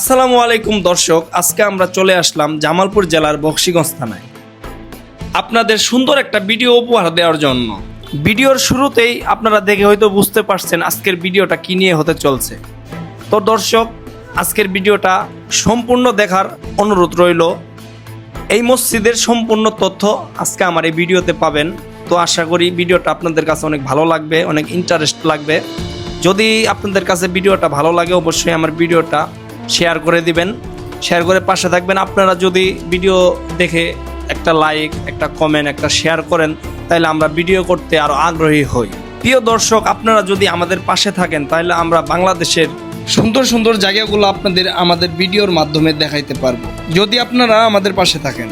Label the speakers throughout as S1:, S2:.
S1: আসসালামু আলাইকুম দর্শক, আজকে আমরা চলে আসলাম জামালপুর জেলার বকশীগঞ্জ থানায় আপনাদের সুন্দর একটা ভিডিও উপহার দেওয়ার জন্য। ভিডিওর শুরুতেই আপনারা দেখে হয়তো বুঝতে পারছেন আজকের ভিডিওটা কি নিয়ে হতে চলছে। তো দর্শক, আজকের ভিডিওটা সম্পূর্ণ দেখার অনুরোধ রইল। এই মসজিদের সম্পূর্ণ তথ্য আজকে আমার এই ভিডিওতে পাবেন। তো আশা করি ভিডিওটা আপনাদের কাছে অনেক ভালো লাগবে, অনেক ইন্টারেস্ট লাগবে। যদি আপনাদের কাছে ভিডিওটা ভালো লাগে অবশ্যই আমার ভিডিওটা শেয়ার করে দিবেন, শেয়ার করে পাশে থাকবেন। আপনারা যদি ভিডিও দেখে একটা লাইক, একটা কমেন্ট, একটা শেয়ার করেন তাহলে আমরা ভিডিও করতে আরও আগ্রহী হই। প্রিয় দর্শক, আপনারা যদি আমাদের পাশে থাকেন তাহলে আমরা বাংলাদেশের সুন্দর সুন্দর জায়গাগুলো আপনাদের আমাদের ভিডিওর মাধ্যমে দেখাইতে পারবো, যদি আপনারা আমাদের পাশে থাকেন।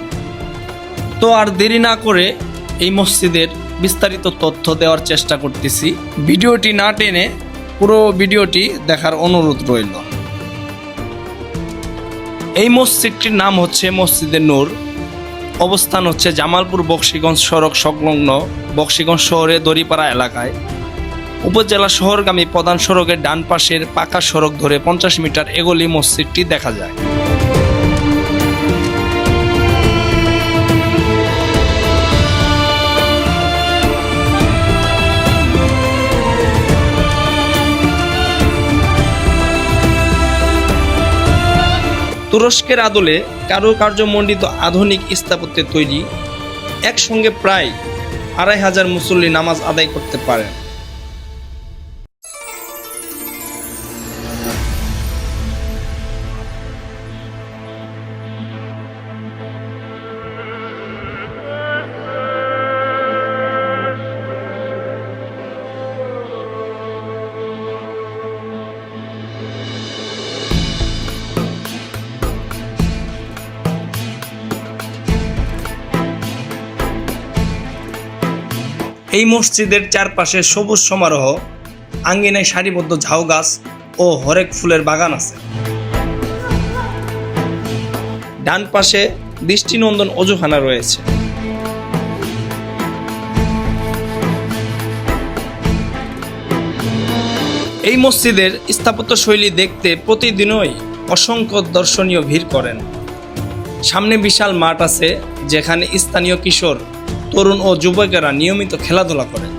S1: তো আর দেরি না করে এই মসজিদের বিস্তারিত তথ্য দেওয়ার চেষ্টা করতেছি। ভিডিওটি না টেনে পুরো ভিডিওটি দেখার অনুরোধ রইল। এই মসজিদটির নাম হচ্ছে মসজিদে নূর। অবস্থান হচ্ছে জামালপুর বকশীগঞ্জ সড়ক সংলগ্ন বকশীগঞ্জ শহরে দড়িপাড়া এলাকায়। উপজেলা শহরগামী প্রধান সড়কের ডান পাশের পাকা সড়ক ধরে 50 মিটার এগোলে মসজিদটি দেখা যায়। তুরস্কের আদলে কারুকার্যমণ্ডিত আধুনিক স্থাপত্যে তৈরি, একসঙ্গে প্রায় 2500 মুসল্লি নামাজ আদায় করতে পারেন। এই মসজিদের চারপাশে সবুজ সমারোহ, আঙ্গিনায় সারিবদ্ধ ঝাউ গাছ ও হরেক ফুলের বাগান আছে। ডান পাশে দৃষ্টিনন্দন অজুখানা রয়েছে। এই মসজিদের স্থাপত্য শৈলী দেখতে প্রতিদিনই অসংখ্য দর্শনীয় ভিড় করেন। সামনে বিশাল মাঠ আছে যেখানে স্থানীয় কিশোর, তরুণ ও যুবকেরা নিয়মিত খেলাধুলা করেন।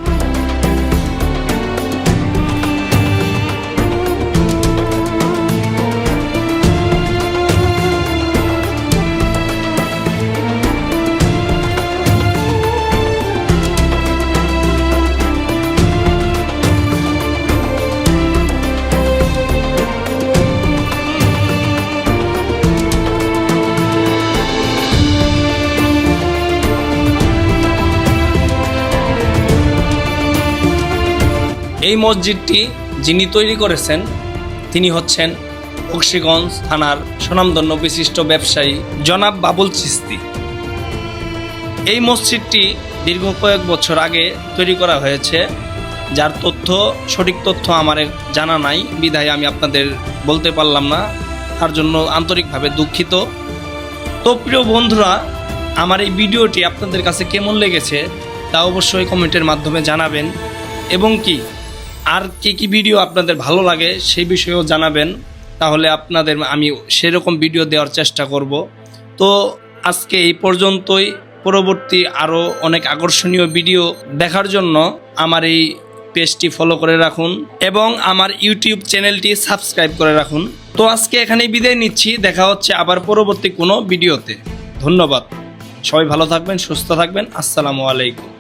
S1: এই মসজিদটি যিনি তৈরি করেছেন তিনি হচ্ছেন বকশীগঞ্জ থানার স্বনামধন্য বিশিষ্ট ব্যবসায়ী জনাব বাবুল চিস্তি। এই মসজিদটি দীর্ঘ কয়েক বছর আগে তৈরি করা হয়েছে, যার সঠিক তথ্য আমার জানা নাই, বিধায় আমি আপনাদের বলতে পারলাম না, তার জন্য আন্তরিকভাবে দুঃখিত। তো প্রিয় বন্ধুরা, আমার এই ভিডিওটি আপনাদের কাছে কেমন লেগেছে তা অবশ্যই কমেন্টের মাধ্যমে জানাবেন, এবং আর কি ভিডিও আপনাদের ভালো লাগে সেই বিষয়েও জানাবেন, তাহলে আপনাদের আমি সেরকম ভিডিও দেওয়ার চেষ্টা করব। তো আজকে এই পর্যন্তই। পরবর্তী আরও অনেক আকর্ষণীয় ভিডিও দেখার জন্য আমার এই পেজটি ফলো করে রাখুন এবং আমার ইউটিউব চ্যানেলটি সাবস্ক্রাইব করে রাখুন। তো আজকে এখানেই বিদায় নিচ্ছি, দেখা হচ্ছে আবার পরবর্তী কোনো ভিডিওতে। ধন্যবাদ, সবাই ভালো থাকবেন, সুস্থ থাকবেন। আসসালামু আলাইকুম।